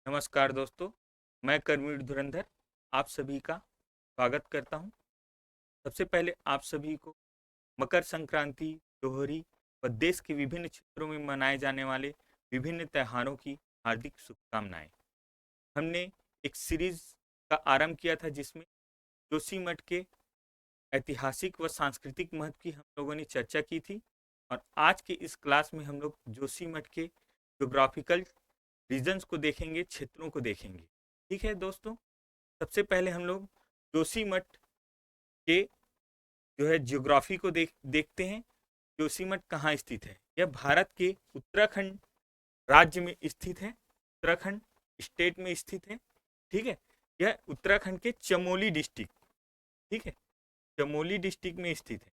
नमस्कार दोस्तों, मैं कर्मवीर धुरंधर आप सभी का स्वागत करता हूं। सबसे पहले आप सभी को मकर संक्रांति, लोहड़ी व देश के विभिन्न क्षेत्रों में मनाए जाने वाले विभिन्न त्योहारों की हार्दिक शुभकामनाएं। हमने एक सीरीज का आरंभ किया था जिसमें जोशीमठ के ऐतिहासिक व सांस्कृतिक महत्व की हम लोगों ने चर्चा की थी और आज के इस क्लास में हम लोग जोशीमठ के ज्योग्राफिकल रीजन्स को देखेंगे, क्षेत्रों को देखेंगे। ठीक है दोस्तों, सबसे पहले हम लोग जोशीमठ के जो है ज्योग्राफी को देखते हैं। जोशीमठ कहाँ स्थित है? यह भारत के उत्तराखंड राज्य में स्थित है, उत्तराखंड स्टेट में स्थित है। ठीक है, यह उत्तराखंड के चमोली डिस्ट्रिक्ट, ठीक है, चमोली डिस्ट्रिक्ट में स्थित है।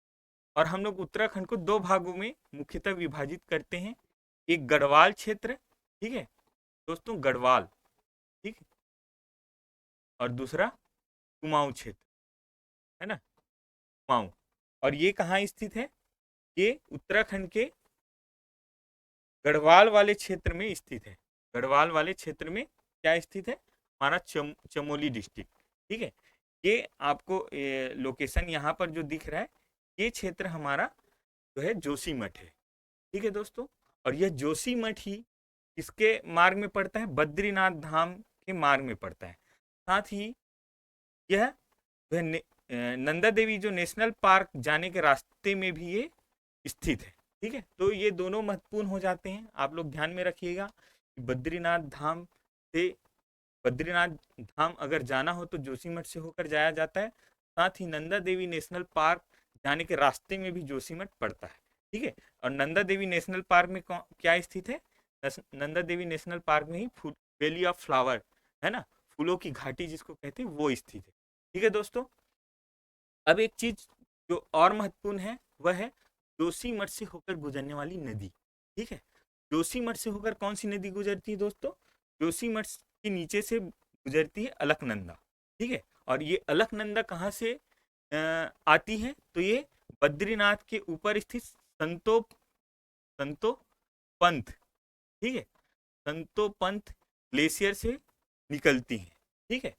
और हम लोग उत्तराखंड को दो भागों में मुख्यतः विभाजित करते हैं। एक गढ़वाल क्षेत्र, ठीक है दोस्तों, गढ़वाल, ठीक है, और दूसरा कुमाऊं क्षेत्र, है ना, कुमाऊं। और ये कहाँ स्थित है? ये उत्तराखंड के गढ़वाल वाले क्षेत्र में स्थित है। गढ़वाल वाले क्षेत्र में क्या स्थित है? हमारा चमोली डिस्ट्रिक्ट। ठीक है, ये आपको लोकेशन यहाँ पर जो दिख रहा है, ये क्षेत्र हमारा जो है जोशीमठ है। ठीक है दोस्तों, और यह जोशीमठ ही किसके मार्ग में पड़ता है? बद्रीनाथ धाम के मार्ग में पड़ता है। साथ ही यह नंदा देवी जो नेशनल पार्क जाने के रास्ते में भी ये स्थित है। ठीक है, तो ये दोनों महत्वपूर्ण हो जाते हैं, आप लोग ध्यान में रखिएगा। बद्रीनाथ धाम से बद्रीनाथ धाम अगर जाना हो तो जोशीमठ से होकर जाया जाता है। साथ ही नंदा देवी नेशनल पार्क जाने के रास्ते में भी जोशीमठ पड़ता है। ठीक है, और नंदा देवी नेशनल पार्क में क्या स्थित है? नंदा देवी नेशनल पार्क में ही वैली ऑफ फ्लावर, है ना, फूलों की घाटी जिसको कहते हैं, वो स्थित है। ठीक है दोस्तों, अब एक चीज जो और महत्वपूर्ण है वह है जोशीमठ से होकर गुजरने वाली नदी। ठीक है, जोशीमठ से होकर कौन सी नदी गुजरती है दोस्तों? जोशीमठ के नीचे से गुजरती है अलकनंदा। ठीक है, और ये अलकनंदा कहाँ से आती है? तो ये बद्रीनाथ के ऊपर स्थित संतो पंथ, ठीक है, संतो पंथ ग्लेशियर से निकलती है। ठीक है,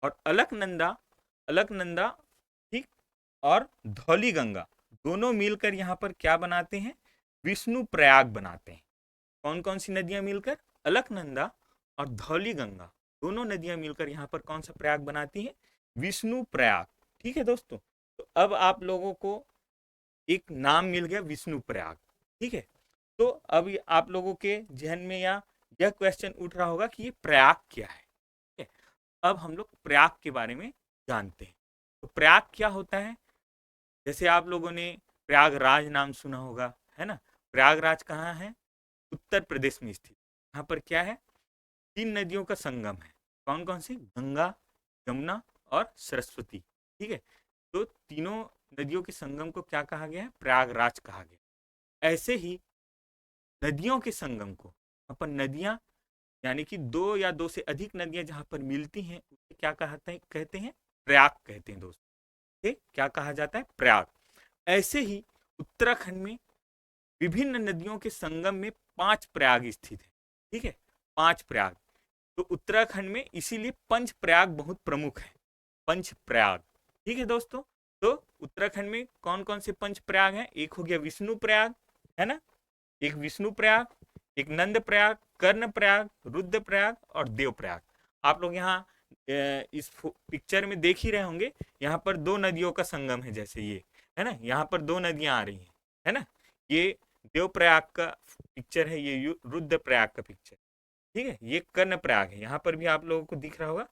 और अलकनंदा अलकनंदा ठीक, और धौली गंगा दोनों मिलकर यहाँ पर क्या बनाते हैं? विष्णु प्रयाग बनाते हैं। कौन कौन सी नदियां मिलकर? अलकनंदा और धौली गंगा दोनों नदियां मिलकर यहाँ पर कौन सा प्रयाग बनाती हैं? विष्णु प्रयाग। ठीक है दोस्तों, तो अब आप लोगों को एक नाम मिल गया, विष्णु प्रयाग। ठीक है, तो अब आप लोगों के जहन में या यह क्वेश्चन उठ रहा होगा कि ये प्रयाग क्या है। ठीक है, अब हम लोग प्रयाग के बारे में जानते हैं। तो प्रयाग क्या होता है? जैसे आप लोगों ने प्रयागराज नाम सुना होगा, है ना। प्रयागराज कहाँ है? उत्तर प्रदेश में स्थित। यहाँ पर क्या है? तीन नदियों का संगम है। कौन कौन सी? गंगा, यमुना और सरस्वती। ठीक है, तो तीनों नदियों के संगम को क्या कहा गया है? प्रयागराज कहा गया। ऐसे ही नदियों के संगम को अपन नदियां यानी कि दो या दो से अधिक नदियां जहां पर मिलती हैं उसे क्या कहते हैं? प्रयाग कहते हैं दोस्तों। ठीक, क्या कहा जाता है? प्रयाग। ऐसे ही उत्तराखंड में विभिन्न नदियों के संगम में 5 प्रयाग स्थित है। ठीक है, 5 प्रयाग। तो उत्तराखंड में इसीलिए पंच प्रयाग बहुत प्रमुख है, पंच प्रयाग। ठीक है दोस्तों, तो उत्तराखंड में कौन कौन से पंच प्रयाग हैं? एक हो गया विष्णु प्रयाग, है ना, एक विष्णु प्रयाग, एक नंद प्रयाग, कर्ण प्रयाग, रुद्र प्रयाग और देव प्रयाग। आप लोग यहाँ इस पिक्चर में देख ही रहे होंगे, यहाँ पर दो नदियों का संगम है, जैसे ये, है ना, यहाँ पर दो नदियां आ रही हैं, है ना। ये देव प्रयाग का पिक्चर है, ये रुद्र प्रयाग का पिक्चर। ठीक है, ये कर्ण प्रयाग है, यहाँ पर भी आप लोगों को दिख रहा होगा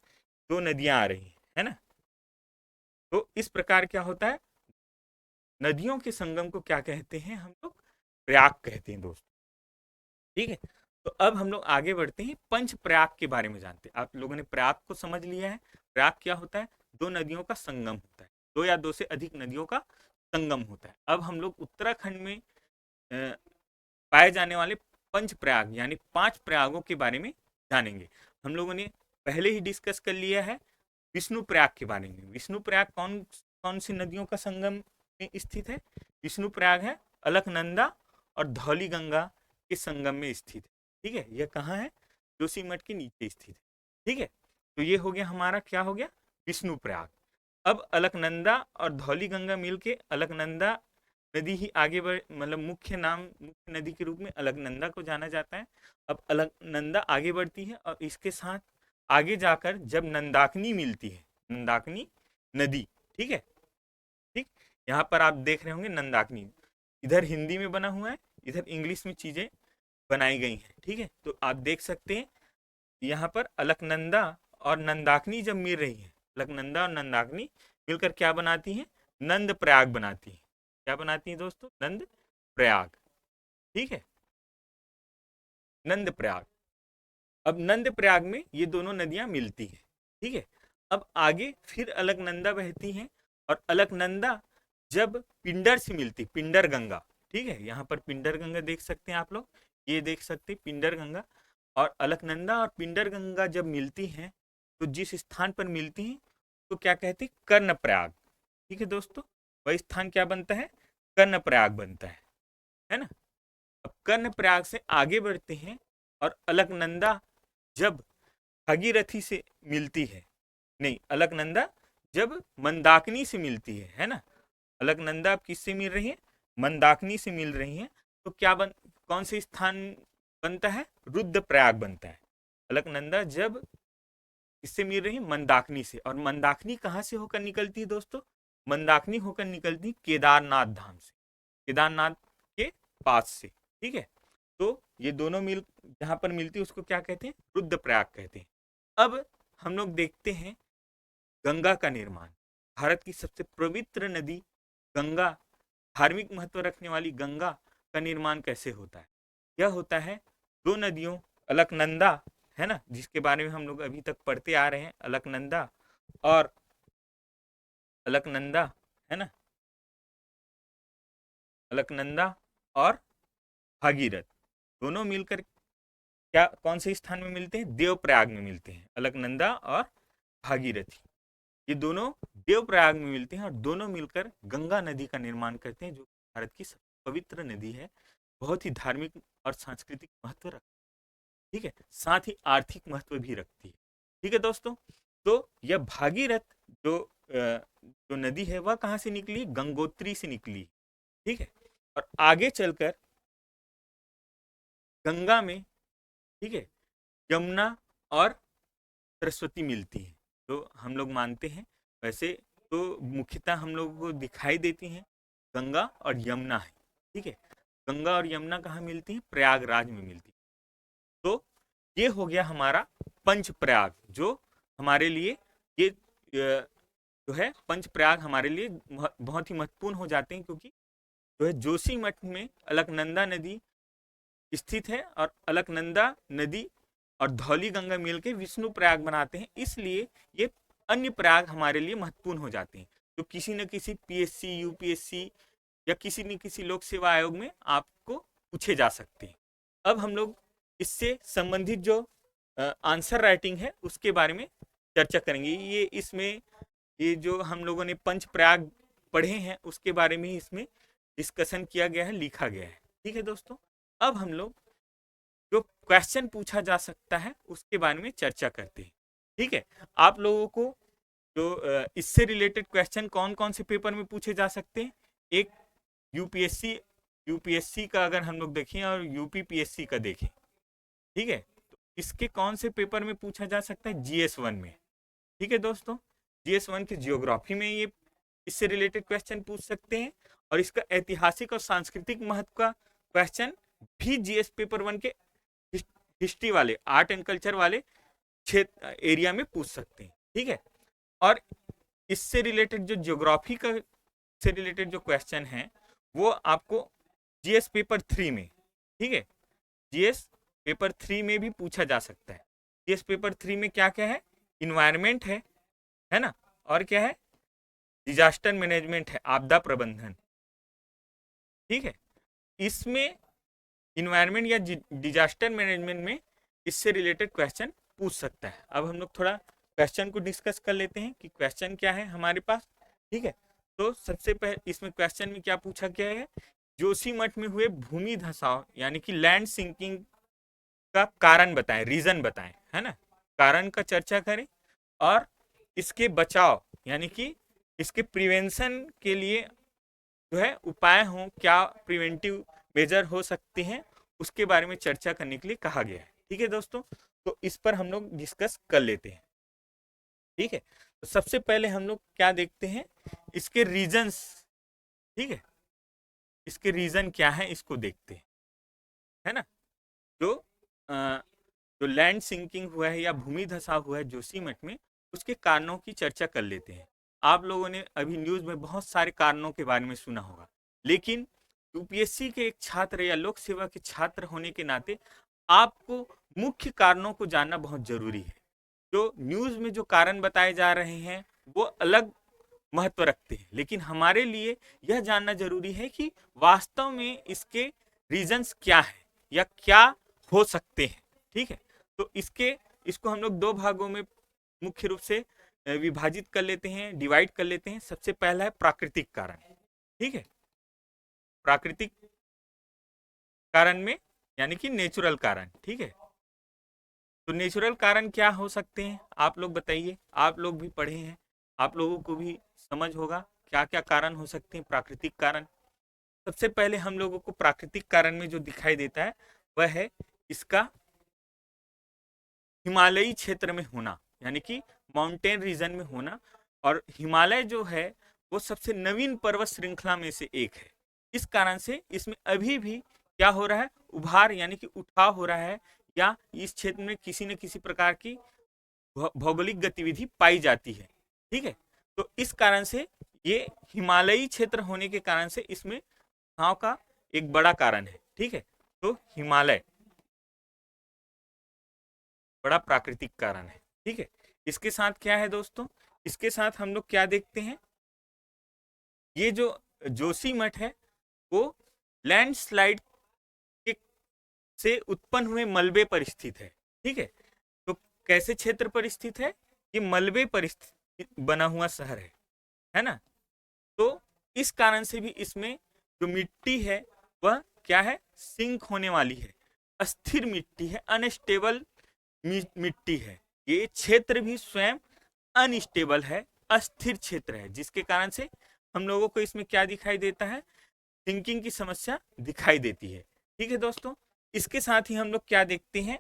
दो नदियां आ रही हैं, है ना। तो इस प्रकार क्या होता है? नदियों के संगम को क्या कहते हैं हम लोग? प्रयाग कहते हैं दोस्तों। ठीक है, तो अब हम लोग आगे बढ़ते हैं, पंच प्रयाग के बारे में जानते हैं। आप लोगों ने प्रयाग को समझ लिया है। प्रयाग क्या होता है? दो नदियों का संगम होता है, दो या दो से अधिक नदियों का संगम होता है। अब हम लोग उत्तराखंड में पाए जाने वाले पंच प्रयाग यानी 5 प्रयागों के बारे में जानेंगे। हम लोगों ने पहले ही डिस्कस कर लिया है विष्णु प्रयाग के बारे में। विष्णु प्रयाग कौन कौन सी नदियों का संगम में स्थित है? विष्णु प्रयाग है अलकनंदा और धौली गंगा के संगम में स्थित है। ठीक है, यह कहाँ है? जोशीमठ के नीचे स्थित है। ठीक है, तो ये हो गया हमारा, क्या हो गया, विष्णु प्रयाग। अब अलकनंदा और धौली गंगा मिलके अलकनंदा नदी ही आगे बढ़, मतलब मुख्य नाम, मुख्य नदी के रूप में अलकनंदा को जाना जाता है। अब अलकनंदा आगे बढ़ती है और इसके साथ आगे जाकर जब नंदाकिनी मिलती है, नंदाकिनी नदी, ठीक है, ठीक, यहाँ पर आप देख रहे होंगे नंदाकिनी, इधर हिंदी में बना हुआ है, इधर इंग्लिश में चीजें बनाई गई हैं, ठीक है। तो आप देख सकते हैं यहाँ पर अलकनंदा और नंदाकिनी जब मिल रही है, अलकनंदा और नंदाकिनी मिलकर क्या बनाती हैं, नंद प्रयाग बनाती है। क्या बनाती है दोस्तों, नंद प्रयाग, ठीक है, नंद प्रयाग। अब नंद प्रयाग में ये दोनों नदियां मिलती हैं, ठीक है। अब आगे फिर अलकनंदा बहती हैं और अलकनंदा जब पिंडर से मिलती, पिंडर गंगा, ठीक है, यहाँ पर पिंडर गंगा देख सकते हैं आप लोग, ये देख सकते हैं पिंडर गंगा, और अलकनंदा और पिंडर गंगा जब मिलती हैं तो जिस स्थान पर मिलती हैं तो क्या कहते हैं, कर्ण प्रयाग, ठीक है दोस्तों, वह स्थान क्या बनता है, कर्ण प्रयाग बनता है ना। अब कर्ण प्रयाग से आगे बढ़ते हैं और अलकनंदा जब भागीरथी से मिलती है, नहीं, अलकनंदा जब मंदाकिनी से मिलती है ना, अलकनंदा अब किससे मिल रही है, मंदाकिनी से मिल रही है, तो क्या कौन से स्थान बनता है, रुद्रप्रयाग बनता है। अलकनंदा जब इससे मिल रही है मंदाकिनी से, और मंदाकिनी कहाँ से होकर निकलती है दोस्तों, मंदाकिनी होकर निकलती केदारनाथ धाम से, केदारनाथ के पास से, ठीक है। तो ये दोनों मिल जहां पर मिलती है उसको क्या कहते हैं, रुद्रप्रयाग कहते हैं। अब हम लोग देखते हैं गंगा का निर्माण, भारत की सबसे पवित्र नदी गंगा, धार्मिक महत्व रखने वाली गंगा का निर्माण कैसे होता है। यह होता है दो नदियों, अलकनंदा है ना, जिसके बारे में हम लोग अभी तक पढ़ते आ रहे हैं, अलकनंदा और अलकनंदा है ना, अलकनंदा और भागीरथ, दोनों मिलकर क्या कौन से स्थान में मिलते हैं, देवप्रयाग में मिलते हैं, अलकनंदा और भागीरथी, ये दोनों देवप्रयाग में मिलते हैं और दोनों मिलकर गंगा नदी का निर्माण करते हैं, जो भारत की सबसे पवित्र नदी है, बहुत ही धार्मिक और सांस्कृतिक महत्व रखती है, ठीक है, साथ ही आर्थिक महत्व भी रखती है, ठीक है दोस्तों। तो यह भागीरथ जो नदी है वह कहाँ से निकली, गंगोत्री से निकली, ठीक है, और आगे चलकर गंगा में, ठीक है, यमुना और सरस्वती मिलती है। तो हम लोग मानते हैं, वैसे तो मुख्यतः हम लोगों को दिखाई देती हैं गंगा और यमुना है, ठीक है, गंगा और यमुना कहाँ मिलती हैं, प्रयागराज में मिलती है। तो ये हो गया हमारा पंच प्रयाग, जो हमारे लिए ये जो है पंच प्रयाग हमारे लिए बहुत ही महत्वपूर्ण हो जाते हैं, क्योंकि जो है जोशी मठ में अलकनंदा नदी स्थित है और अलकनंदा नदी और धौली गंगा मिलकर विष्णु प्रयाग बनाते हैं, इसलिए ये अन्य प्रयाग हमारे लिए महत्वपूर्ण हो जाते हैं, जो किसी न किसी पीएससी, यूपीएससी या किसी न किसी लोक सेवा आयोग में आपको पूछे जा सकते हैं। अब हम लोग इससे संबंधित जो आंसर राइटिंग है उसके बारे में चर्चा करेंगे। ये इसमें ये जो हम लोगों ने पंच प्रयाग पढ़े हैं उसके बारे में ही इसमें डिस्कशन किया गया है, लिखा गया है, ठीक है दोस्तों। अब हम लोग जो क्वेश्चन पूछा जा सकता है उसके बारे में चर्चा करते हैं, ठीक है। आप लोगों को जो इससे रिलेटेड क्वेश्चन कौन कौन से पेपर में पूछे जा सकते हैं, एक यूपीएससी का अगर हम लोग देखें और यूपीपीएससी का देखें, ठीक है, तो इसके कौन से पेपर में पूछा जा सकता है, GS1 में, ठीक है दोस्तों, GS1 के जियोग्राफी में ये इससे रिलेटेड क्वेश्चन पूछ सकते हैं, और इसका ऐतिहासिक और सांस्कृतिक महत्व का क्वेश्चन भी GS पेपर 1 के हिस्ट्री वाले, आर्ट एंड कल्चर वाले क्षेत्र एरिया में पूछ सकते हैं, ठीक है। और इससे रिलेटेड जो ज्योग्राफी का से रिलेटेड जो क्वेश्चन है वो आपको GS पेपर 3 में, ठीक है, GS पेपर 3 में भी पूछा जा सकता है। GS पेपर 3 में क्या क्या है, इन्वायरमेंट है ना, और क्या है, डिजास्टर मैनेजमेंट है, आपदा प्रबंधन, ठीक है। इसमें इन्वायरमेंट या डिजास्टर मैनेजमेंट में इससे रिलेटेड क्वेश्चन पूछ सकता है। अब हम लोग थोड़ा क्वेश्चन को डिस्कस कर लेते हैं कि क्वेश्चन क्या है हमारे पास, ठीक है। तो सबसे पहले इसमें क्वेश्चन में क्या पूछा गया है, जोशीमठ में हुए भूमि धसाव यानी कि लैंड सिंकिंग का कारण बताएं, रीजन बताएं, है ना, कारण का चर्चा करें और इसके बचाव यानी कि इसके प्रिवेंशन के लिए जो है उपाय हों, क्या प्रिवेंटिव मेजर हो सकते हैं, उसके बारे में चर्चा करने के लिए कहा गया है। ठीक है दोस्तों, तो इस पर हम लोग डिस्कस कर लेते हैं। ठीक है, तो सबसे पहले हम लोग क्या देखते हैं, इसके रीजंस। ठीक है, इसके रीजन क्या है इसको देखते हैं, है ना। जो जो लैंड सिंकिंग हुआ है या भूमि धसा हुआ है जोशीमठ में, उसके कारणों की चर्चा कर लेते हैं। आप लोगों ने अभी न्यूज में बहुत सारे कारणों के बारे में सुना होगा, लेकिन यूपीएससी के एक छात्र या लोक सेवा के छात्र होने के नाते आपको मुख्य कारणों को जानना बहुत जरूरी है। जो न्यूज में जो कारण बताए जा रहे हैं वो अलग महत्व रखते हैं, लेकिन हमारे लिए यह जानना जरूरी है कि वास्तव में इसके रीजंस क्या है या क्या हो सकते हैं। ठीक है, तो इसको हम लोग दो भागों में मुख्य रूप से विभाजित कर लेते हैं, डिवाइड कर लेते हैं। सबसे पहला है प्राकृतिक कारण। ठीक है, प्राकृतिक कारण में यानी कि नेचुरल कारण। ठीक है, तो नेचुरल कारण क्या हो सकते हैं आप लोग बताइए, आप लोग भी पढ़े हैं, आप लोगों को भी समझ होगा क्या क्या कारण हो सकते हैं प्राकृतिक कारण। सबसे पहले हम लोगों को प्राकृतिक कारण में जो दिखाई देता है वह है इसका हिमालयी क्षेत्र में होना, यानी कि माउंटेन रीजन में होना। और हिमालय जो है वो सबसे नवीन पर्वत श्रृंखला में से एक है। इस कारण से इसमें अभी भी क्या हो रहा है, उभार यानी कि उठाव हो रहा है, या इस क्षेत्र में किसी न किसी प्रकार की भौगोलिक गतिविधि पाई जाती है। ठीक है, तो इस कारण से ये हिमालयी क्षेत्र होने के कारण से इसमें घाव का एक बड़ा कारण है। ठीक है, तो हिमालय बड़ा प्राकृतिक कारण है। ठीक है, इसके साथ क्या है दोस्तों, इसके साथ हम लोग क्या देखते हैं, ये जो जोशीमठ है वो लैंडस्लाइड से उत्पन्न हुए मलबे पर स्थित है। ठीक है, तो कैसे क्षेत्र पर स्थित है, ये मलबे पर बना हुआ शहर है ना। तो इस कारण से भी इसमें जो मिट्टी है वह क्या है, सिंक होने वाली है, अस्थिर मिट्टी है, अनस्टेबल मिट्टी है। ये क्षेत्र भी स्वयं अनस्टेबल है, अस्थिर क्षेत्र है, जिसके कारण से हम लोगों को इसमें क्या दिखाई देता है, सिंकिंग की समस्या दिखाई देती है। ठीक है दोस्तों, इसके साथ ही हम लोग क्या देखते हैं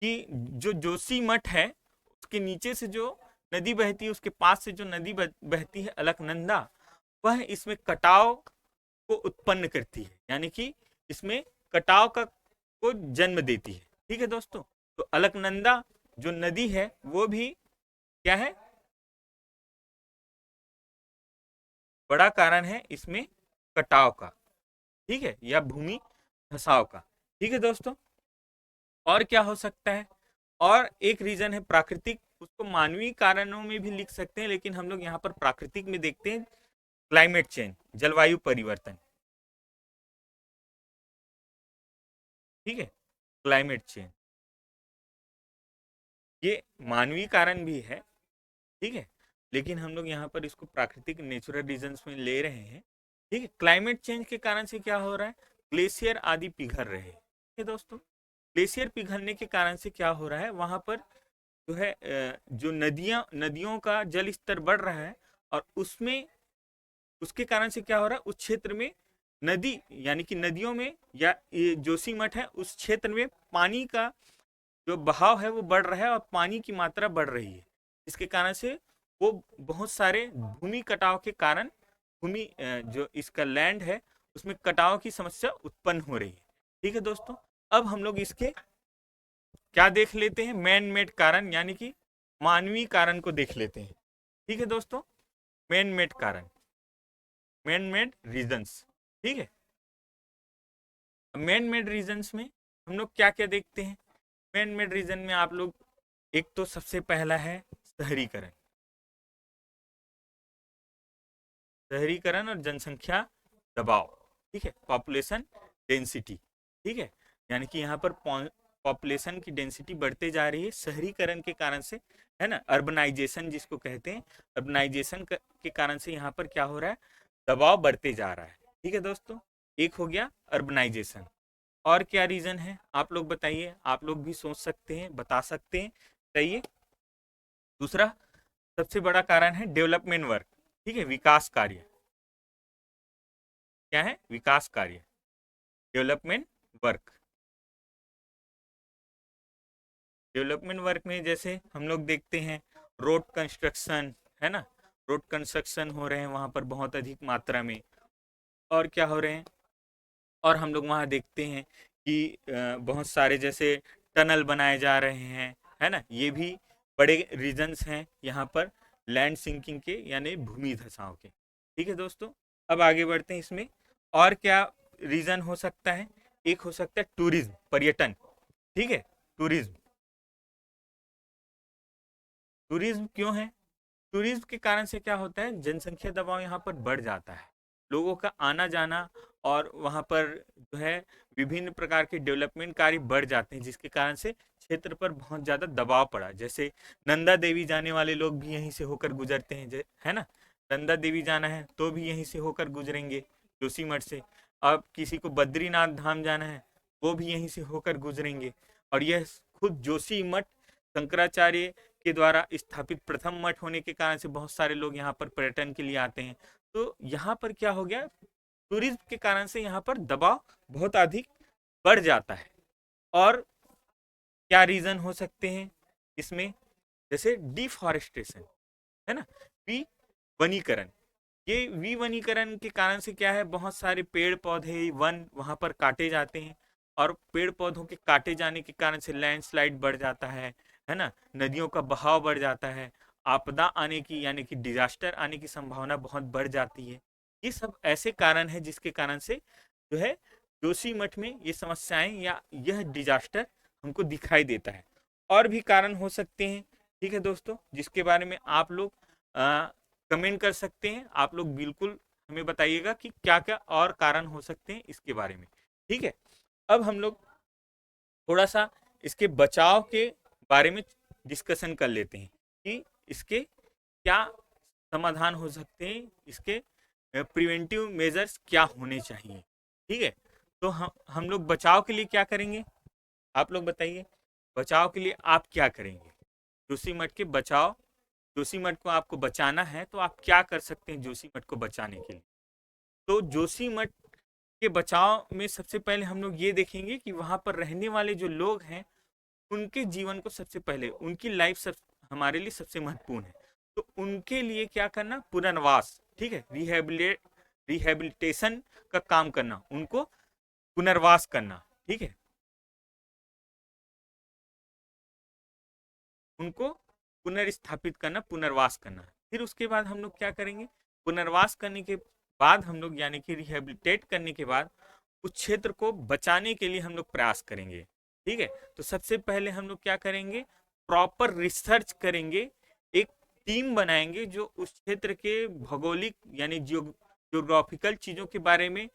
कि जो जोशीमठ है उसके नीचे से जो नदी बहती है, उसके पास से जो नदी बहती है अलकनंदा, वह इसमें कटाव को उत्पन्न करती है, यानी कि इसमें कटाव का को जन्म देती है। ठीक है दोस्तों, तो अलकनंदा जो नदी है वो भी क्या है, बड़ा कारण है इसमें कटाव का। ठीक है, या भूमि धसाव का। ठीक है दोस्तों, और क्या हो सकता है, और एक रीजन है प्राकृतिक, उसको मानवीय कारणों में भी लिख सकते हैं, लेकिन हम लोग यहाँ पर प्राकृतिक में देखते हैं क्लाइमेट चेंज, जलवायु परिवर्तन। ठीक है, क्लाइमेट चेंज ये मानवीय कारण भी है। ठीक है, लेकिन हम लोग यहाँ पर इसको प्राकृतिक नेचुरल रीजंस में ले रहे हैं। ठीक है, क्लाइमेट चेंज के कारण से क्या हो रहा है, ग्लेशियर आदि पिघल रहे हैं। ठीक है दोस्तों, ग्लेशियर पिघलने के कारण से क्या हो रहा है, वहां पर जो है जो नदियों का जल स्तर बढ़ रहा है, और उसमें उसके कारण से क्या हो रहा है, उस क्षेत्र में नदी यानी कि नदियों में या ये जोशीमठ है उस क्षेत्र में पानी का जो बहाव है वो बढ़ रहा है और पानी की मात्रा बढ़ रही है। इसके कारण से वो बहुत सारे भूमि कटाव के कारण भूमि जो इसका लैंड है उसमें कटाव की समस्या उत्पन्न हो रही है। ठीक है दोस्तों, अब हम लोग इसके क्या देख लेते हैं, मैन मेड कारण यानी कि मानवीय कारण को देख लेते हैं। ठीक है दोस्तों, मैन मेड कारण, मैन मेड रीजंस। ठीक है, मैन मेड रीजंस में हम लोग क्या क्या देखते हैं, मैन मेड रीजन में आप लोग एक तो सबसे पहला है शहरीकरण, शहरीकरण और जनसंख्या दबाव। ठीक है, पॉपुलेशन डेंसिटी। ठीक है, यानी कि यहाँ पर पॉपुलेशन की डेंसिटी बढ़ते जा रही है शहरीकरण के कारण से, है ना, अर्बनाइजेशन जिसको कहते हैं, अर्बनाइजेशन के कारण से यहाँ पर क्या हो रहा है, दबाव बढ़ते जा रहा है। ठीक है दोस्तों, एक हो गया अर्बनाइजेशन। और क्या रीजन है आप लोग बताइए, आप लोग भी सोच सकते हैं, बता सकते हैं, बताइए। दूसरा सबसे बड़ा कारण है डेवलपमेंट वर्क, ठीक है, विकास कार्य। क्या है? विकास कार्य, डेवलपमेंट वर्क। डेवलपमेंट वर्क में जैसे हम लोग देखते हैं रोड कंस्ट्रक्शन, है ना, रोड कंस्ट्रक्शन हो रहे हैं वहाँ पर बहुत अधिक मात्रा में। और क्या हो रहे हैं, और हम लोग वहाँ देखते हैं कि बहुत सारे जैसे टनल बनाए जा रहे हैं, है ना, ये भी बड़े रीजंस हैं यहाँ पर लैंड सिंकिंग के, यानी भूमि धसाव के। ठीक है दोस्तों, अब आगे बढ़ते हैं इसमें। और क्या रीजन हो सकता है? एक हो सकता है टूरिज्म, पर्यटन। ठीक है, टूरिज्म। टूरिज्म क्यों है? टूरिज्म के कारण से क्या होता है, जनसंख्या दबाव यहाँ पर बढ़ जाता है, लोगों का आना जाना, और वहाँ पर जो है विभिन्न प्रकार के डेवलपमेंट कार्य बढ़ जाते हैं, जिसके कारण से क्षेत्र पर बहुत ज़्यादा दबाव पड़ा। जैसे नंदा देवी जाने वाले लोग भी यहीं से होकर गुजरते हैं, है ना, नंदा देवी जाना है तो भी यहीं से होकर गुजरेंगे, जोशीमठ से। अब किसी को बद्रीनाथ धाम जाना है वो भी यहीं से होकर गुजरेंगे। और यह खुद जोशीमठ शंकराचार्य के द्वारा स्थापित प्रथम मठ होने के कारण से बहुत सारे लोग यहाँ पर पर्यटन के लिए आते हैं। तो यहाँ पर क्या हो गया, टूरिज्म के कारण से यहाँ पर दबाव बहुत अधिक बढ़ जाता है। और क्या रीजन हो सकते हैं इसमें? जैसे डिफॉरेस्टेशन, है ना, वी वनीकरण। ये विवनीकरण के कारण से क्या है, बहुत सारे पेड़ पौधे वन वहाँ पर काटे जाते हैं, और पेड़ पौधों के काटे जाने के कारण से लैंडस्लाइड बढ़ जाता है ना, नदियों का बहाव बढ़ जाता है, आपदा आने की यानी कि डिजास्टर आने की संभावना बहुत बढ़ जाती है। ये सब ऐसे कारण है जिसके कारण से जो है जोशीमठ में ये समस्याएं या यह डिजास्टर हमको दिखाई देता है। और भी कारण हो सकते हैं, ठीक है दोस्तों, जिसके बारे में आप लोग कमेंट कर सकते हैं। आप लोग बिल्कुल हमें बताइएगा कि क्या क्या और कारण हो सकते हैं इसके बारे में। ठीक है, अब हम लोग थोड़ा सा इसके बचाव के बारे में डिस्कशन कर लेते हैं कि इसके क्या समाधान हो सकते हैं, इसके प्रिवेंटिव मेजर्स क्या होने चाहिए। ठीक है, तो हम लोग बचाव के लिए क्या करेंगे, आप लोग बताइए, बचाव के लिए आप क्या करेंगे? जोशीमठ के बचाव, जोशीमठ को आपको बचाना है तो आप क्या कर सकते हैं जोशीमठ को बचाने के लिए? तो जोशीमठ के बचाव में सबसे पहले हम लोग ये देखेंगे कि वहाँ पर रहने वाले जो लोग हैं उनके जीवन को सबसे पहले, उनकी लाइफ सब हमारे लिए सबसे महत्वपूर्ण है। तो उनके लिए क्या करना, पुनर्वास, ठीक है, रिहेबिलिटेशन का काम करना, उनको पुनर्वास करना। ठीक है, उनको पुनर्स्थापित करना, पुनर्वास करना। फिर उसके बाद हम लोग क्या करेंगे, पुनर्वास करने के बाद हम लोग यानी कि रिहेबिलिटेट करने के बाद उस क्षेत्र को बचाने के लिए हम लोग प्रयास करेंगे। ठीक है, तो सबसे पहले हम लोग क्या करेंगे, प्रॉपर रिसर्च करेंगे, एक टीम बनाएंगे जो उस क्षेत्र के भौगोलिक यानी जियोग्राफिकल चीज़ों के बारे में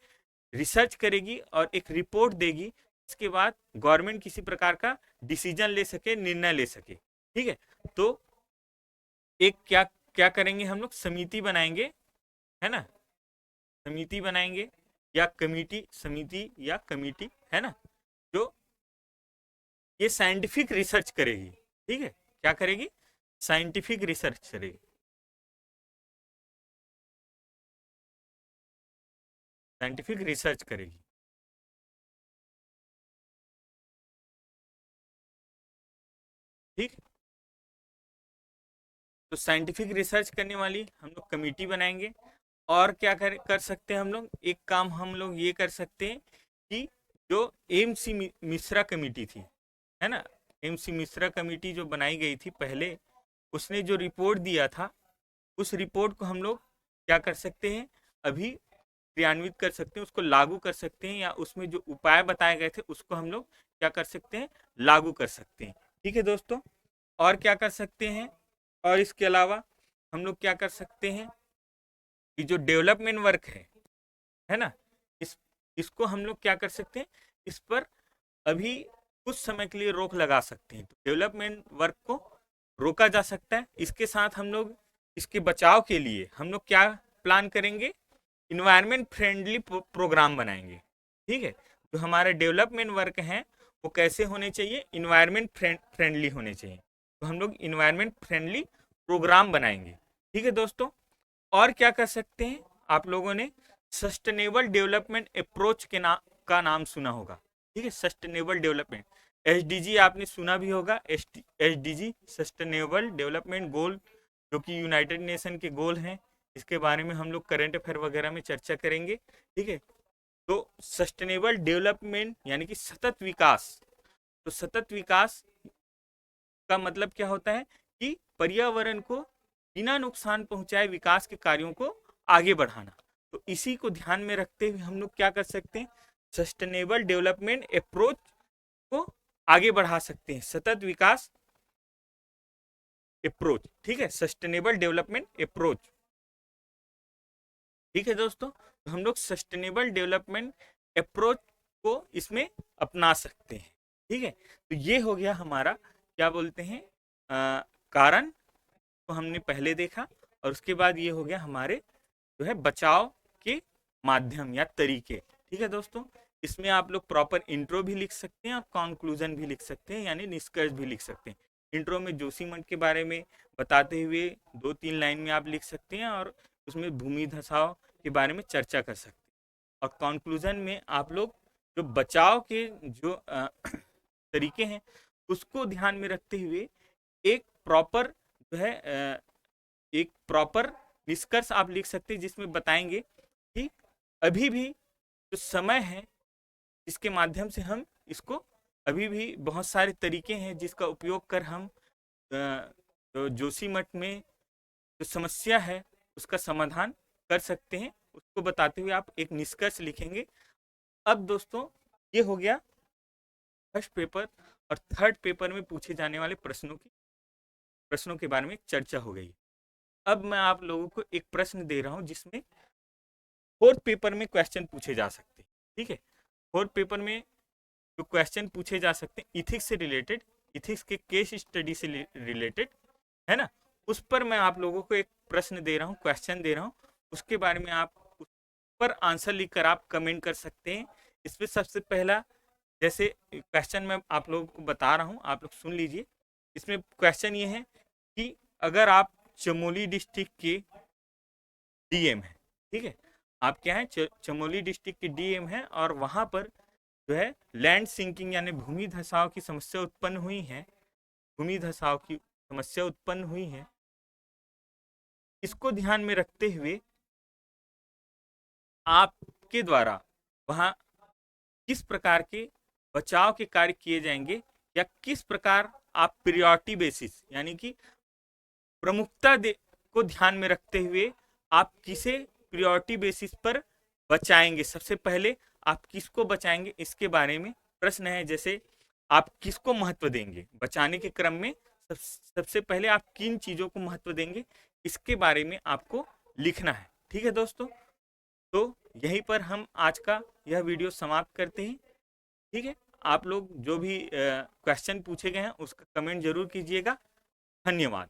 रिसर्च करेगी और एक रिपोर्ट देगी। इसके बाद गवर्नमेंट किसी प्रकार का डिसीजन ले सके, निर्णय ले सके। ठीक है, तो एक क्या क्या करेंगे, हम लोग समिति बनाएंगे, है ना, समिति बनाएंगे या कमिटी, समिति या कमिटी, है ना, जो ये साइंटिफिक रिसर्च करेगी। ठीक है, क्या करेगी, साइंटिफिक रिसर्च करेगी, साइंटिफिक रिसर्च करेगी। ठीक, तो साइंटिफिक रिसर्च करने वाली हम लोग कमेटी बनाएंगे। और क्या कर सकते हैं हम लोग, एक काम हम लोग ये कर सकते हैं कि जो एम सी मिश्रा कमेटी थी, है ना, एम सी मिश्रा कमेटी जो बनाई गई थी पहले, उसने जो रिपोर्ट दिया था, उस रिपोर्ट को हम लोग क्या कर सकते हैं, अभी क्रियान्वित कर सकते हैं, उसको लागू कर सकते हैं, या उसमें जो उपाय बताए गए थे उसको हम लोग क्या कर सकते हैं, लागू कर सकते हैं। ठीक है दोस्तों, और क्या कर सकते हैं, और इसके अलावा हम लोग क्या कर सकते हैं कि जो डेवलपमेंट वर्क है ना, इस इसको हम लोग क्या कर सकते हैं, इस पर अभी कुछ समय के लिए रोक लगा सकते हैं। तो डेवलपमेंट वर्क को रोका जा सकता है। इसके साथ हम लोग इसके बचाव के लिए हम लोग क्या प्लान करेंगे, इन्वायरमेंट फ्रेंडली प्रोग्राम बनाएंगे। ठीक है, जो हमारे डेवलपमेंट वर्क हैं वो कैसे होने चाहिए, इन्वायरमेंट फ्रेंडली होने चाहिए। तो हम लोग इन्वायरमेंट फ्रेंडली प्रोग्राम बनाएंगे। ठीक है दोस्तों, और क्या कर सकते हैं, आप लोगों ने सस्टेनेबल डेवलपमेंट अप्रोच का नाम सुना होगा। ठीक है, सस्टेनेबल डेवलपमेंट, एसडीजी आपने सुना भी होगा। एसडीजी सस्टेनेबल डेवलपमेंट गोल, जो कि यूनाइटेड नेशन के गोल हैं। इसके बारे में हम लोग करंट अफेयर वगैरह में चर्चा करेंगे। ठीक है, तो सस्टेनेबल डेवलपमेंट यानी कि सतत विकास। तो सतत विकास का मतलब क्या होता है कि पर्यावरण को बिना नुकसान पहुंचाए विकास के कार्यों को आगे बढ़ाना। तो इसी को ध्यान में रखते हुए हम लोग क्या कर सकते हैं, सस्टेनेबल डेवलपमेंट अप्रोच को आगे बढ़ा सकते हैं। सतत विकास अप्रोच, ठीक है, सस्टेनेबल डेवलपमेंट अप्रोच। ठीक है दोस्तों, तो हम लोग सस्टेनेबल डेवलपमेंट अप्रोच को इसमें अपना सकते हैं। ठीक है, तो ये हो गया हमारा क्या बोलते हैं कारण, तो हमने पहले देखा, और उसके बाद ये हो गया हमारे जो है बचाव के माध्यम या तरीके। ठीक है दोस्तों, इसमें आप लोग प्रॉपर इंट्रो भी लिख सकते हैं और कंक्लूजन भी लिख सकते हैं, यानी निष्कर्ष भी लिख सकते हैं। इंट्रो में जोशीमठ के बारे में बताते हुए 2-3 लाइन में आप लिख सकते हैं, और उसमें भूमि धसाव के बारे में चर्चा कर सकते हैं। और कंक्लूजन में आप लोग जो बचाव के जो तरीके हैं उसको ध्यान में रखते हुए एक प्रॉपर जो है एक प्रॉपर निष्कर्ष आप लिख सकते हैं, जिसमें बताएंगे कि अभी भी जो समय है इसके माध्यम से हम इसको, अभी भी बहुत सारे तरीके हैं जिसका उपयोग कर हम तो जोशीमठ में जो समस्या है उसका समाधान कर सकते हैं। उसको बताते हुए आप एक निष्कर्ष लिखेंगे। अब दोस्तों ये हो गया फर्स्ट पेपर, और थर्ड पेपर में पूछे जाने वाले प्रश्नों के बारे में चर्चा हो गई। अब मैं आप लोगों को एक प्रश्न दे रहा हूं जिसमें फोर्थ पेपर में क्वेश्चन पूछे जा सकते हैं। ठीक है, फोर्थ पेपर में जो क्वेश्चन पूछे जा सकते हैं इथिक्स से रिलेटेड, इथिक्स के केस स्टडी से रिलेटेड है ना, उस पर मैं आप लोगों को एक प्रश्न दे रहा हूँ, क्वेश्चन दे रहा हूँ। उसके बारे में आप उस पर आंसर लिखकर आप कमेंट कर सकते हैं। इसमें सबसे पहला जैसे क्वेश्चन मैं आप लोगों को बता रहा हूँ, आप लोग सुन लीजिए। इसमें क्वेश्चन ये है कि अगर आप चमोली डिस्ट्रिक्ट के डीएम हैं, ठीक है, आप क्या है चमोली डिस्ट्रिक्ट के डीएम हैं, और वहां पर जो है लैंड सिंकिंग यानी भूमि धसाव की समस्या उत्पन्न हुई है, भूमि धसाव की समस्या उत्पन्न हुई है। इसको ध्यान में रखते हुए आपके द्वारा वहां किस प्रकार के बचाव के कार्य किए जाएंगे, या किस प्रकार आप प्रियोरिटी बेसिस यानी कि प्रमुखता को ध्यान में रखते हुए आप किसे प्रियोरिटी बेसिस पर बचाएंगे, सबसे पहले आप किसको बचाएंगे, इसके बारे में प्रश्न है। जैसे आप किसको महत्व देंगे बचाने के क्रम में, सबसे पहले आप किन चीजों को महत्व देंगे, इसके बारे में आपको लिखना है। ठीक है दोस्तों, तो यहीं पर हम आज का यह वीडियो समाप्त करते हैं। ठीक है, आप लोग जो भी क्वेश्चन पूछे गए हैं उसका कमेंट जरूर कीजिएगा। धन्यवाद।